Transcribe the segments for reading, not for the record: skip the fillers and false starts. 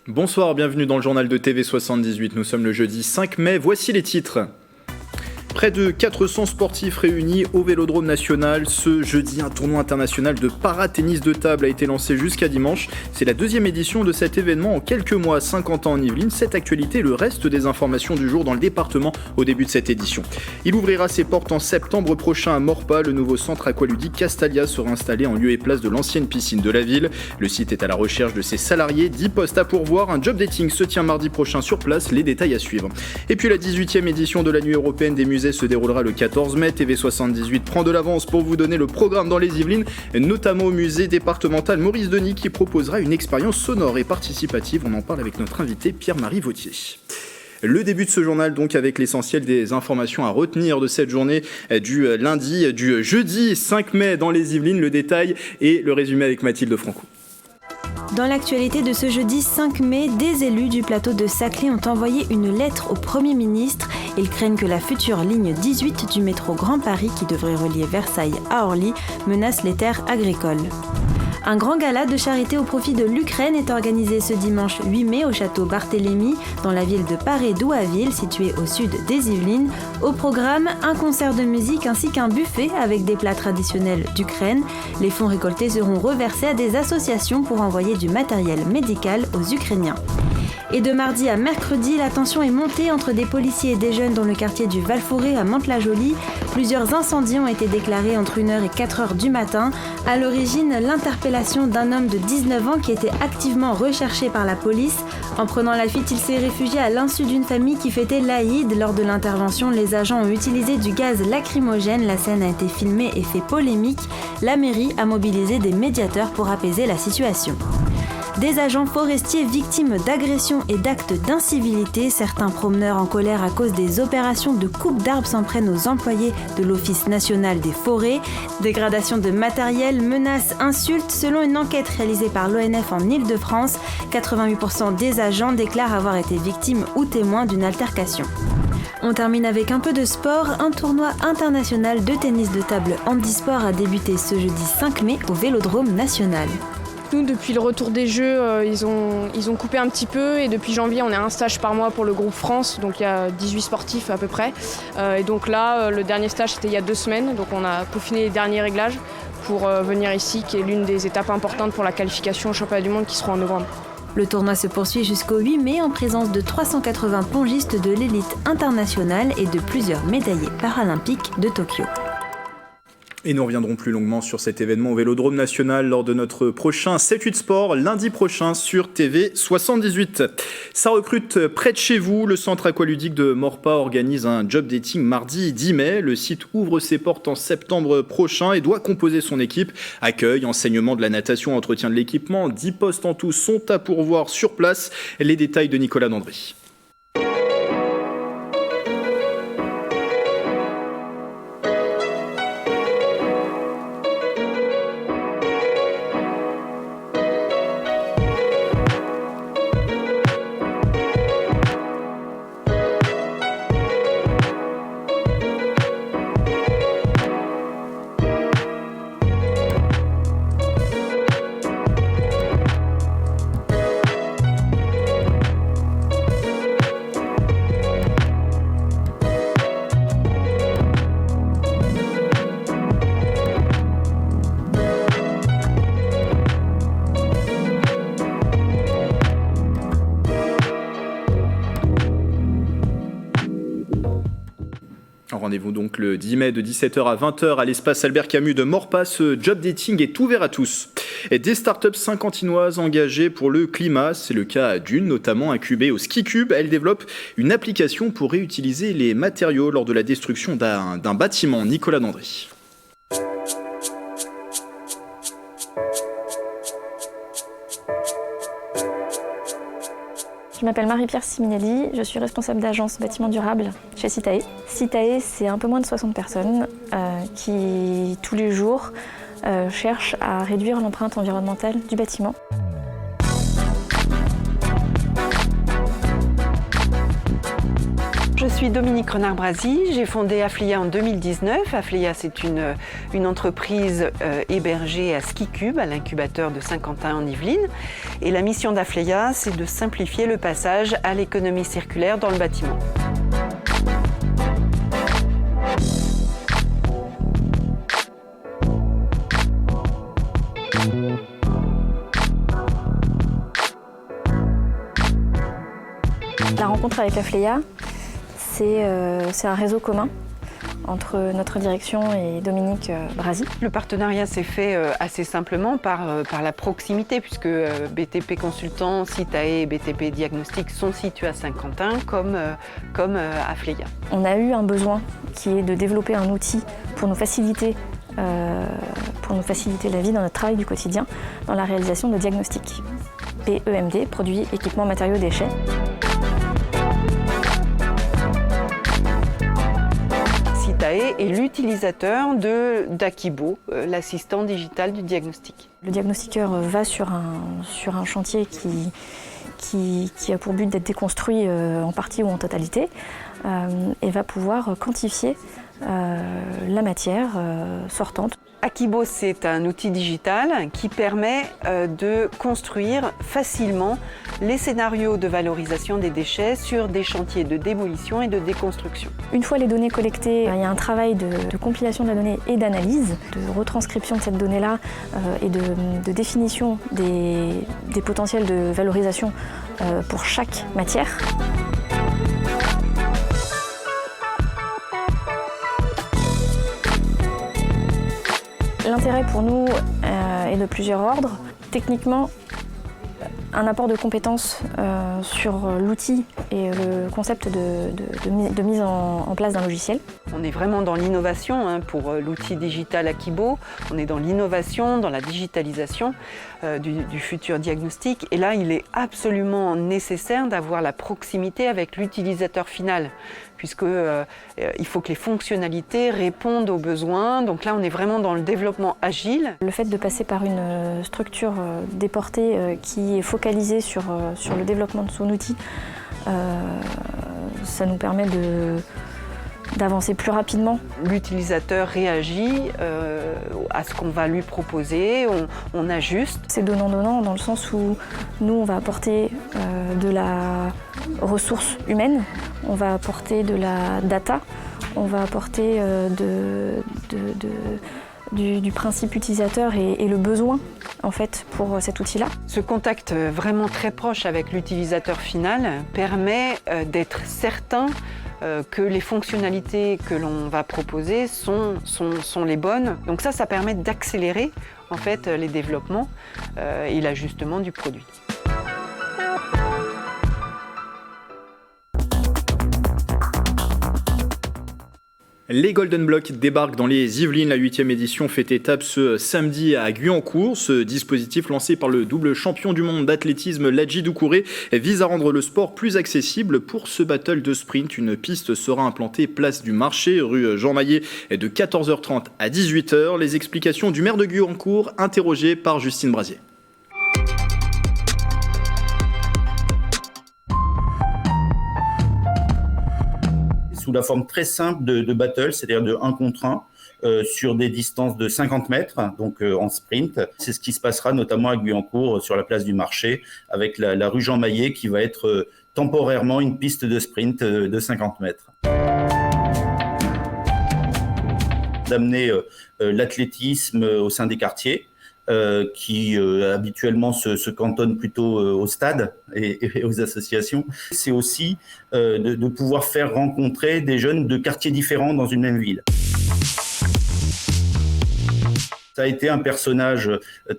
Bonsoir, bienvenue dans le journal de TV78. Nous sommes le jeudi 5 mai, voici les titres. Près de 400 sportifs réunis au Vélodrome National. Ce jeudi, un tournoi international de para-tennis de table a été lancé jusqu'à dimanche. C'est la deuxième édition de cet événement en quelques mois, 50 ans en Yvelines. Cette actualité, le reste des informations du jour dans le département au début de cette édition. Il ouvrira ses portes en septembre prochain à Maurepas. Le nouveau centre aqualudique Castalia sera installé en lieu et place de l'ancienne piscine de la ville. Le site est à la recherche de ses salariés, 10 postes à pourvoir. Un job dating se tient mardi prochain sur place, les détails à suivre. Et puis la 18e édition de la nuit européenne des musées se déroulera le 14 mai. TV78 prend de l'avance pour vous donner le programme dans les Yvelines, notamment au musée départemental Maurice Denis qui proposera une expérience sonore et participative. On en parle avec notre invité Pierre-Marie Vautier. Le début de ce journal donc avec l'essentiel des informations à retenir de cette journée du jeudi 5 mai dans les Yvelines. Le détail et le résumé avec Mathilde Franco. Dans l'actualité de ce jeudi 5 mai, des élus du plateau de Saclay ont envoyé une lettre au Premier ministre. Ils craignent que la future ligne 18 du métro Grand Paris, qui devrait relier Versailles à Orly, menace les terres agricoles. Un grand gala de charité au profit de l'Ukraine est organisé ce dimanche 8 mai au château Barthélemy, dans la ville de Paray-Douaville, située au sud des Yvelines. Au programme, un concert de musique ainsi qu'un buffet avec des plats traditionnels d'Ukraine. Les fonds récoltés seront reversés à des associations pour envoyer du matériel médical aux Ukrainiens. Et de mardi à mercredi, la tension est montée entre des policiers et des jeunes dans le quartier du Val-Forêt à Mantes-la-Jolie. Plusieurs incendies ont été déclarés entre 1h et 4h du matin. À l'origine, l'interpellation d'un homme de 19 ans qui était activement recherché par la police. En prenant la fuite, il s'est réfugié à l'insu d'une famille qui fêtait l'Aïd. Lors de l'intervention, les agents ont utilisé du gaz lacrymogène. La scène a été filmée et fait polémique. La mairie a mobilisé des médiateurs pour apaiser la situation. Des agents forestiers victimes d'agressions et d'actes d'incivilité. Certains promeneurs en colère à cause des opérations de coupe d'arbres s'en prennent aux employés de l'Office national des forêts. Dégradation de matériel, menaces, insultes. Selon une enquête réalisée par l'ONF en Île-de-France, 88% des agents déclarent avoir été victimes ou témoins d'une altercation. On termine avec un peu de sport. Un tournoi international de tennis de table handisport a débuté ce jeudi 5 mai au Vélodrome National. Nous, depuis le retour des Jeux, ils ont coupé un petit peu et depuis janvier, on est à un stage par mois pour le groupe France, donc il y a 18 sportifs à peu près. Et donc là, le dernier stage, c'était il y a 2 semaines, donc on a peaufiné les derniers réglages pour venir ici, qui est l'une des étapes importantes pour la qualification au championnat du monde qui sera en novembre. Le tournoi se poursuit jusqu'au 8 mai en présence de 380 pongistes de l'élite internationale et de plusieurs médaillés paralympiques de Tokyo. Et nous reviendrons plus longuement sur cet événement au Vélodrome National lors de notre prochain 7-8 Sport, lundi prochain sur TV78. Ça recrute près de chez vous. Le centre aqualudique de Maurepas organise un job dating mardi 10 mai. Le site ouvre ses portes en septembre prochain et doit composer son équipe. Accueil, enseignement de la natation, entretien de l'équipement. 10 postes en tout sont à pourvoir sur place. Les détails de Nicolas Dandry. Rendez-vous donc le 10 mai de 17h à 20h à l'espace Albert Camus de Maurepas. Ce job dating est ouvert à tous. Et des startups saint-quentinoises engagées pour le climat, c'est le cas d'une, notamment incubée au Ski Cube. Elle développe une application pour réutiliser les matériaux lors de la destruction d'un bâtiment. Nicolas Dandry. Je m'appelle Marie-Pierre Siminelli, je suis responsable d'agence bâtiment durable chez Citae. Citae, c'est un peu moins de 60 personnes qui, tous les jours, cherchent à réduire l'empreinte environnementale du bâtiment. je suis Dominique Renard-Brasy, j'ai fondé Aflia en 2019. Aflia, c'est une entreprise hébergée à SkiCube, à l'incubateur de Saint-Quentin en Yvelines. Et la mission d'Aflia, c'est de simplifier le passage à l'économie circulaire dans le bâtiment. La rencontre avec Aflia, c'est un réseau commun entre notre direction et Dominique Brasy. Le partenariat s'est fait assez simplement par la proximité, puisque BTP Consultant, Citae et BTP Diagnostic sont situés à Saint-Quentin, comme Aflia. On a eu un besoin qui est de développer un outil pour nous faciliter la vie dans notre travail du quotidien, dans la réalisation de diagnostics. PEMD, produits, équipements, matériaux, déchets. Citae est l'utilisateur d'Akibo, l'assistant digital du diagnostic. Le diagnostiqueur va sur un chantier qui a pour but d'être déconstruit en partie ou en totalité et va pouvoir quantifier la matière sortante. Aquibo, c'est un outil digital qui permet de construire facilement les scénarios de valorisation des déchets sur des chantiers de démolition et de déconstruction. Une fois les données collectées, il y a un travail de compilation de la donnée et d'analyse, de retranscription de cette donnée-là et de définition des potentiels de valorisation pour chaque matière. L'intérêt pour nous est de plusieurs ordres. Techniquement, un apport de compétences sur l'outil et le concept de mise en place d'un logiciel. On est vraiment dans l'innovation pour l'outil digital Aquibo. On est dans l'innovation, dans la digitalisation du futur diagnostic. Et là, il est absolument nécessaire d'avoir la proximité avec l'utilisateur final, puisqu'il faut que les fonctionnalités répondent aux besoins. Donc là, on est vraiment dans le développement agile. Le fait de passer par une structure déportée qui est focalisée sur le développement de son outil, ça nous permet d'avancer plus rapidement. L'utilisateur réagit à ce qu'on va lui proposer, on ajuste. C'est donnant-donnant dans le sens où nous, on va apporter de la ressource humaine, on va apporter de la data, on va apporter du principe utilisateur et le besoin en fait pour cet outil-là. Ce contact vraiment très proche avec l'utilisateur final permet d'être certain que les fonctionnalités que l'on va proposer sont les bonnes. Donc ça permet d'accélérer en fait les développements et l'ajustement du produit. Les Golden Blocks débarquent dans les Yvelines. La 8e édition fait étape ce samedi à Guyancourt. Ce dispositif lancé par le double champion du monde d'athlétisme Ladji Doucouré vise à rendre le sport plus accessible. Pour ce battle de sprint, une piste sera implantée place du marché, rue Jean Maillet, de 14h30 à 18h. Les explications du maire de Guyancourt, interrogé par Justine Brasier. Sous la forme très simple de battle, c'est-à-dire de 1 contre 1, sur des distances de 50 mètres, donc en sprint. C'est ce qui se passera notamment à Guyancourt, sur la place du marché, avec la rue Jean Maillet, qui va être temporairement une piste de sprint de 50 mètres. D'amener l'athlétisme au sein des quartiers, qui habituellement se cantonnent plutôt au stade et aux associations. C'est aussi de pouvoir faire rencontrer des jeunes de quartiers différents dans une même ville. Ça a été un personnage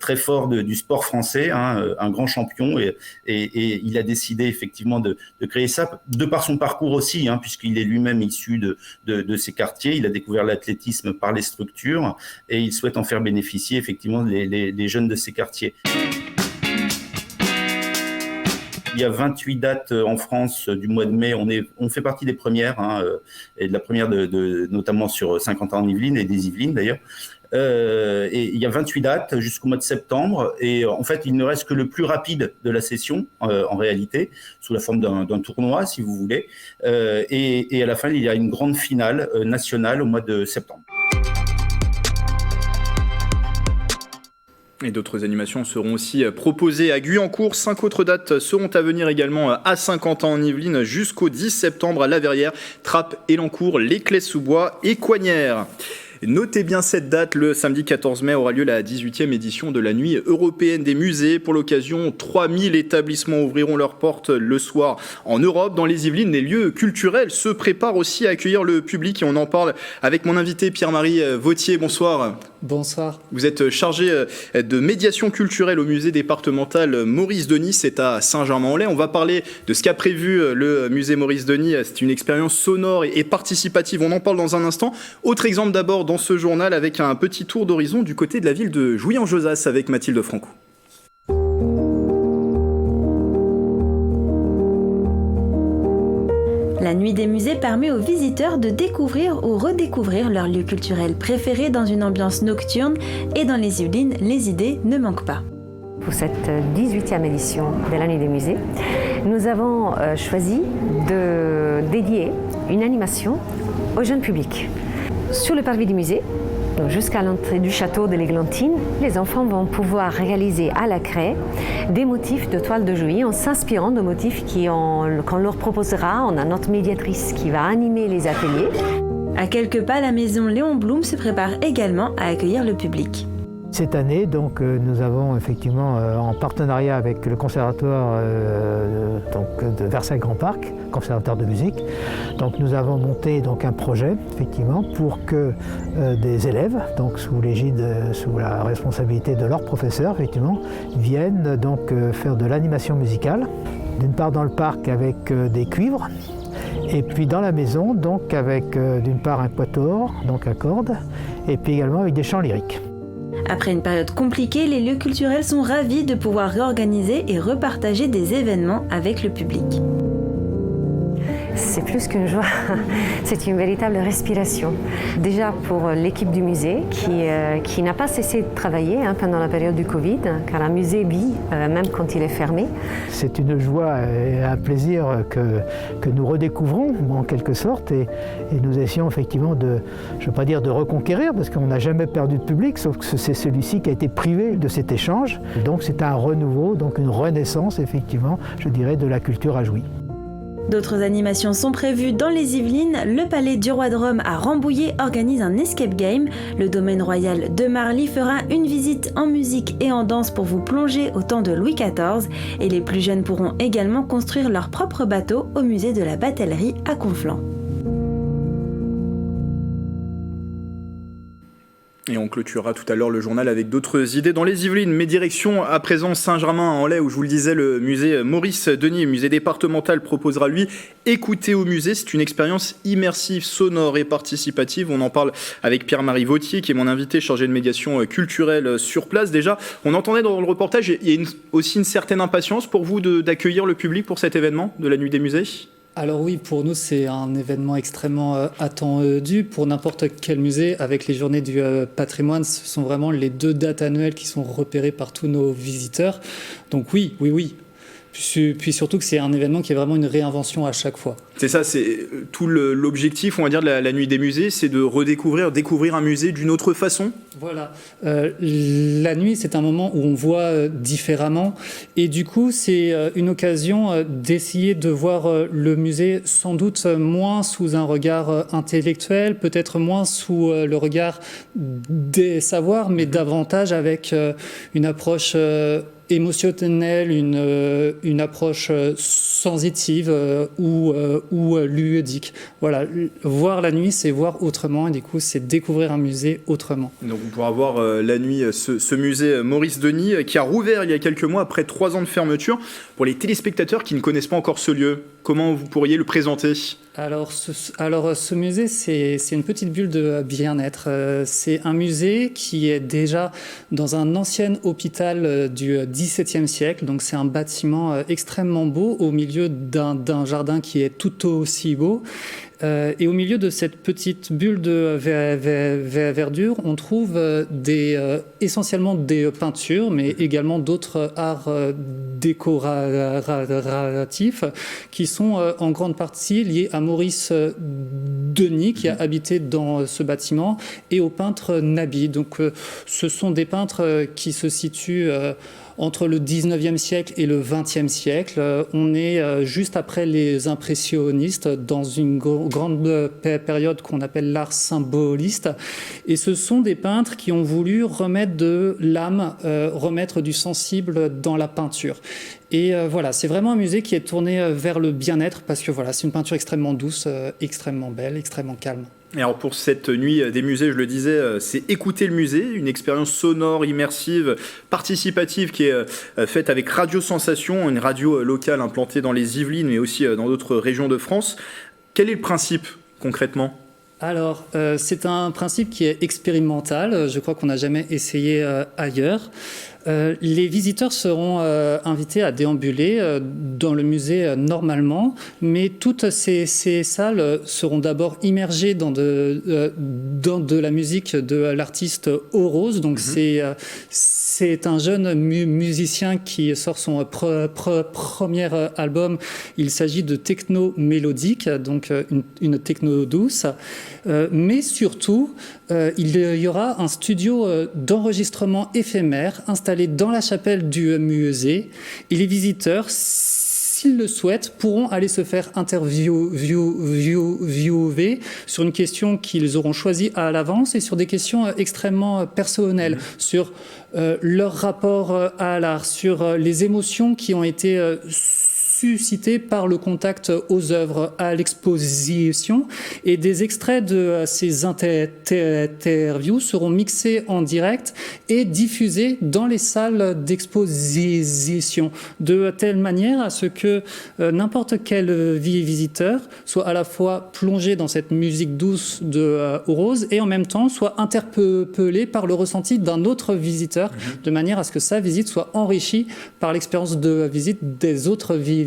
très fort du sport français, un grand champion, et il a décidé effectivement de créer ça, de par son parcours aussi, puisqu'il est lui-même issu de ces quartiers. Il a découvert l'athlétisme par les structures et il souhaite en faire bénéficier effectivement les jeunes de ces quartiers. Il y a 28 dates en France du mois de mai. On fait partie des premières, et de la première notamment sur Saint-Quentin en Yvelines et des Yvelines d'ailleurs. Et il y a 28 dates jusqu'au mois de septembre. Et en fait, il ne reste que le plus rapide de la session, en réalité, sous la forme d'un tournoi, si vous voulez. Et à la fin, il y a une grande finale nationale au mois de septembre. Et d'autres animations seront aussi proposées à Guyancourt. 5 autres dates seront à venir également à Saint-Quentin en Yvelines jusqu'au 10 septembre à La Verrière, Trappes, Élancourt, Les Clés-sous-Bois et Coignières. Notez bien cette date, le samedi 14 mai aura lieu la 18e édition de la Nuit européenne des musées. Pour l'occasion, 3000 établissements ouvriront leurs portes le soir en Europe. Dans les Yvelines, les lieux culturels se préparent aussi à accueillir le public et on en parle avec mon invité Pierre-Marie Vautier. Bonsoir. Bonsoir. Vous êtes chargé de médiation culturelle au musée départemental Maurice Denis, c'est à Saint-Germain-en-Laye. On va parler de ce qu'a prévu le musée Maurice Denis. C'est une expérience sonore et participative. On en parle dans un instant. Autre exemple d'abord dans ce journal avec un petit tour d'horizon du côté de la ville de Jouy-en-Josas avec Mathilde Franco. La Nuit des musées permet aux visiteurs de découvrir ou redécouvrir leurs lieux culturels préférés dans une ambiance nocturne et dans les Yvelines, les idées ne manquent pas. Pour cette 18e édition de la Nuit des musées, nous avons choisi de dédier une animation au jeune public. Sur le parvis du musée, jusqu'à l'entrée du château de l'Églantine, les enfants vont pouvoir réaliser à la craie des motifs de toile de Jouy en s'inspirant de motifs qu'on leur proposera. On a notre médiatrice qui va animer les ateliers. À quelques pas, la maison Léon Blum se prépare également à accueillir le public. Cette année, donc, nous avons effectivement, en partenariat avec le conservatoire de Versailles-Grand Parc, conservatoire de musique, donc, nous avons monté donc, un projet effectivement, pour que des élèves, donc, sous l'égide, sous la responsabilité de leurs professeurs, effectivement, viennent donc, faire de l'animation musicale, d'une part dans le parc avec des cuivres, et puis dans la maison, donc, avec d'une part un quatuor, donc à cordes, et puis également avec des chants lyriques. Après une période compliquée, les lieux culturels sont ravis de pouvoir réorganiser et repartager des événements avec le public. C'est plus qu'une joie, c'est une véritable respiration. Déjà pour l'équipe du musée qui n'a pas cessé de travailler pendant la période du Covid, car un musée vit même quand il est fermé. C'est une joie et un plaisir que nous redécouvrons en quelque sorte et nous essayons effectivement de, je ne veux pas dire de reconquérir parce qu'on n'a jamais perdu de public, sauf que c'est celui-ci qui a été privé de cet échange. Donc c'est un renouveau, donc une renaissance effectivement, je dirais, de la culture à Jouy. D'autres animations sont prévues dans les Yvelines. Le Palais du Roi de Rome à Rambouillet organise un escape game. Le domaine royal de Marly fera une visite en musique et en danse pour vous plonger au temps de Louis XIV. Et les plus jeunes pourront également construire leur propre bateau au musée de la Batellerie à Conflans. Et on clôturera tout à l'heure le journal avec d'autres idées dans les Yvelines. Mais direction à présent Saint-Germain-en-Laye où je vous le disais, le musée Maurice Denis, musée départemental, proposera lui Écouter au musée. C'est une expérience immersive, sonore et participative. On en parle avec Pierre-Marie Vautier qui est mon invité chargé de médiation culturelle sur place. Déjà, on entendait dans le reportage, il y a aussi une certaine impatience pour vous d'accueillir le public pour cet événement de la Nuit des musées ? Alors oui, pour nous, c'est un événement extrêmement attendu pour n'importe quel musée. Avec les journées du patrimoine, ce sont vraiment les 2 dates annuelles qui sont repérées par tous nos visiteurs. Donc oui. Puis surtout que c'est un événement qui est vraiment une réinvention à chaque fois. C'est ça, c'est tout l'objectif, on va dire, de la Nuit des musées, c'est de découvrir un musée d'une autre façon. Voilà. La nuit, c'est un moment où on voit différemment. Et du coup, c'est une occasion d'essayer de voir le musée sans doute moins sous un regard intellectuel, peut-être moins sous le regard des savoirs, mais davantage avec une approche émotionnelle, une approche sensitive ou ludique. Voilà, voir la nuit, c'est voir autrement et du coup, c'est découvrir un musée autrement. Donc on pourra voir la nuit ce musée Maurice Denis qui a rouvert il y a quelques mois après 3 ans de fermeture. Pour les téléspectateurs qui ne connaissent pas encore ce lieu, comment vous pourriez le présenter ? Alors ce musée, c'est une petite bulle de bien-être. C'est un musée qui est déjà dans un ancien hôpital du XVIIe siècle. Donc c'est un bâtiment extrêmement beau au milieu d'un jardin qui est tout aussi beau. Et au milieu de cette petite bulle de verdure, on trouve essentiellement des peintures, mais également d'autres arts décoratifs qui sont en grande partie liés à Maurice Denis, qui a habité dans ce bâtiment, et au peintre Nabi. Donc ce sont des peintres qui se situent entre le 19e siècle et le 20e siècle. On est juste après les impressionnistes, dans une grande période qu'on appelle l'art symboliste. Et ce sont des peintres qui ont voulu remettre de l'âme, remettre du sensible dans la peinture. Et voilà, c'est vraiment un musée qui est tourné vers le bien-être, parce que voilà, c'est une peinture extrêmement douce, extrêmement belle, extrêmement calme. Et alors pour cette nuit des musées, je le disais, c'est écouter le musée, une expérience sonore, immersive, participative qui est faite avec Radio Sensation, une radio locale implantée dans les Yvelines, mais aussi dans d'autres régions de France. Quel est le principe concrètement ? Alors, c'est un principe qui est expérimental. Je crois qu'on n'a jamais essayé ailleurs. Les visiteurs seront invités à déambuler dans le musée normalement, mais toutes ces salles seront d'abord immergées dans de la musique de l'artiste Orose. Donc c'est un jeune musicien qui sort son premier album. Il s'agit de techno mélodique, donc une techno douce. Mais surtout, il y aura un studio d'enregistrement éphémère installé dans la chapelle du musée, et les visiteurs, s'ils le souhaitent, pourront aller se faire interviewer sur une question qu'ils auront choisie à l'avance et sur des questions extrêmement personnelles, sur leur rapport à l'art, sur les émotions qui ont été suscité par le contact aux œuvres, à l'exposition, et des extraits de ces interviews seront mixés en direct et diffusés dans les salles d'exposition, de telle manière à ce que n'importe quel visiteur soit à la fois plongé dans cette musique douce de Orose et en même temps soit interpellé par le ressenti d'un autre visiteur, de manière à ce que sa visite soit enrichie par l'expérience de visite des autres visiteurs.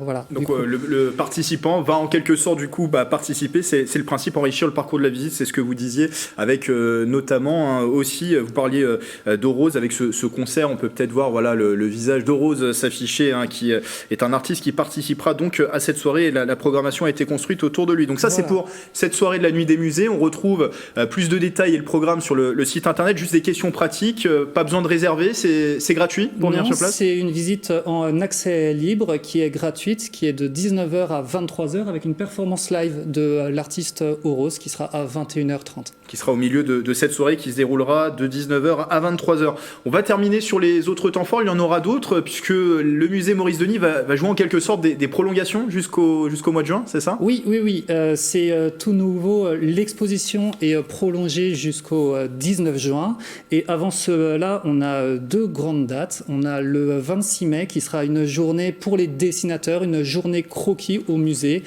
Voilà. Donc le participant va en quelque sorte du coup participer, c'est le principe, enrichir le parcours de la visite, c'est ce que vous disiez, avec notamment aussi, vous parliez d'Orose, avec ce concert, on peut peut-être voir voilà, le visage d'Orose s'afficher, qui est un artiste qui participera donc à cette soirée, et la programmation a été construite autour de lui. Donc ça c'est pour cette soirée de la nuit des musées. On retrouve plus de détails et le programme sur le site internet, juste des questions pratiques, pas besoin de réserver, c'est gratuit pour venir sur place. C'est une visite en accès libre qui est gratuite, qui est de 19h à 23h avec une performance live de l'artiste Orose qui sera à 21h30. Qui sera au milieu de cette soirée qui se déroulera de 19h à 23h. On va terminer sur les autres temps forts, il y en aura d'autres puisque le musée Maurice Denis va jouer en quelque sorte des prolongations jusqu'au mois de juin, c'est ça ? Oui, c'est tout nouveau. L'exposition est prolongée jusqu'au 19 juin et avant cela, on a deux grandes dates. On a le 26 mai qui sera une journée pour les dessinateurs, une journée croquis au musée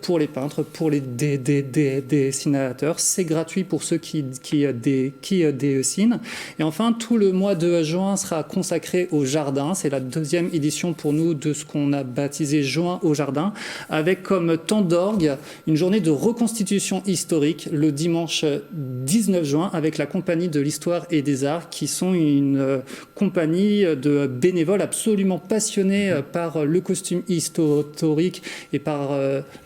pour les peintres, pour les dessinateurs. C'est gratuit pour ceux qui dessinent. Et enfin, tout le mois de juin sera consacré au jardin. C'est la deuxième édition pour nous de ce qu'on a baptisé Juin au jardin, avec comme temps d'orgue une journée de reconstitution historique le dimanche 19 juin avec la Compagnie de l'Histoire et des Arts, qui sont une compagnie de bénévoles absolument passionnés par le costume historique et par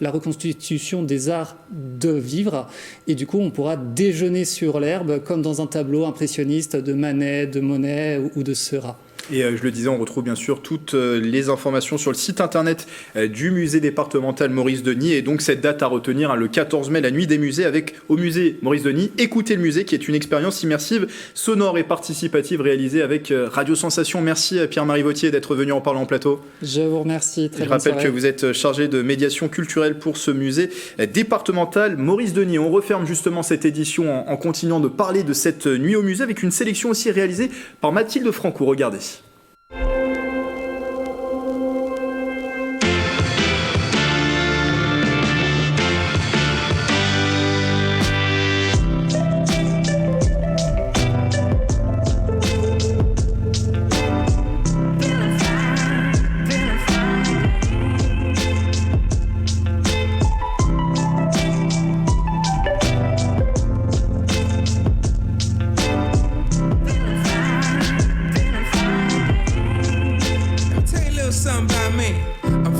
la reconstitution des arts de vivre. Et du coup, on pourra déjeuner sur l'herbe comme dans un tableau impressionniste de Manet, de Monet ou de Seurat. Et je le disais, on retrouve bien sûr toutes les informations sur le site internet du musée départemental Maurice Denis. Et donc cette date à retenir, le 14 mai, la nuit des musées, avec au musée Maurice Denis, Écoutez le musée, qui est une expérience immersive, sonore et participative réalisée avec Radio Sensation. Merci Pierre-Marie Vautier d'être venu en parler en plateau. Je vous remercie. Je rappelle que vous êtes chargé de médiation culturelle pour ce musée départemental Maurice Denis. On referme justement cette édition en continuant de parler de cette nuit au musée avec une sélection aussi réalisée par Mathilde Franco. Regardez.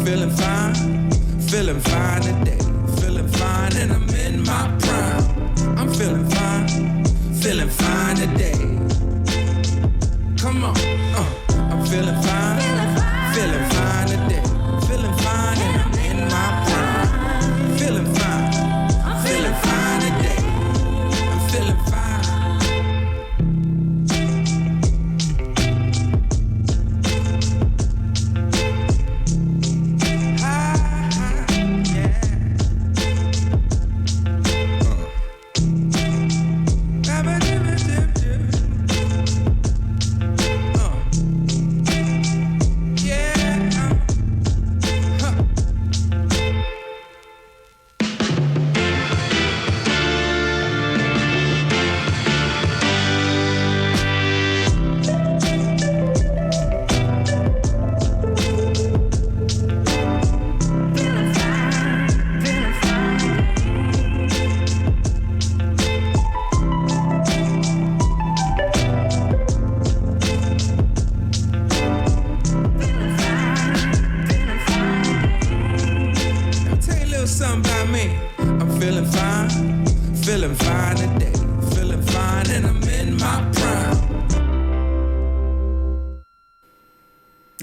feeling fine today, feeling fine and I'm in my prime. I'm feeling fine today. Come on, I'm feeling fine today, feeling fine and I'm in my prime. Feeling fine today, I'm feeling fine.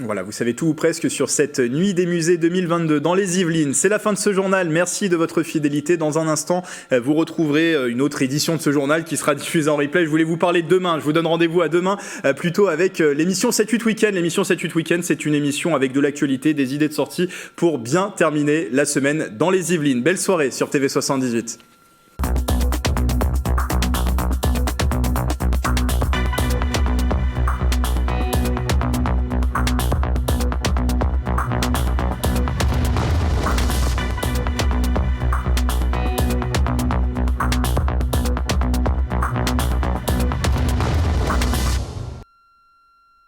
Voilà, vous savez tout ou presque sur cette nuit des musées 2022 dans les Yvelines. C'est la fin de ce journal. Merci de votre fidélité. Dans un instant, vous retrouverez une autre édition de ce journal qui sera diffusée en replay. Je voulais vous parler demain. Je vous donne rendez-vous à demain, plutôt avec l'émission 7-8 Week-end. L'émission 7-8 Week-end, c'est une émission avec de l'actualité, des idées de sortie pour bien terminer la semaine dans les Yvelines. Belle soirée sur TV78.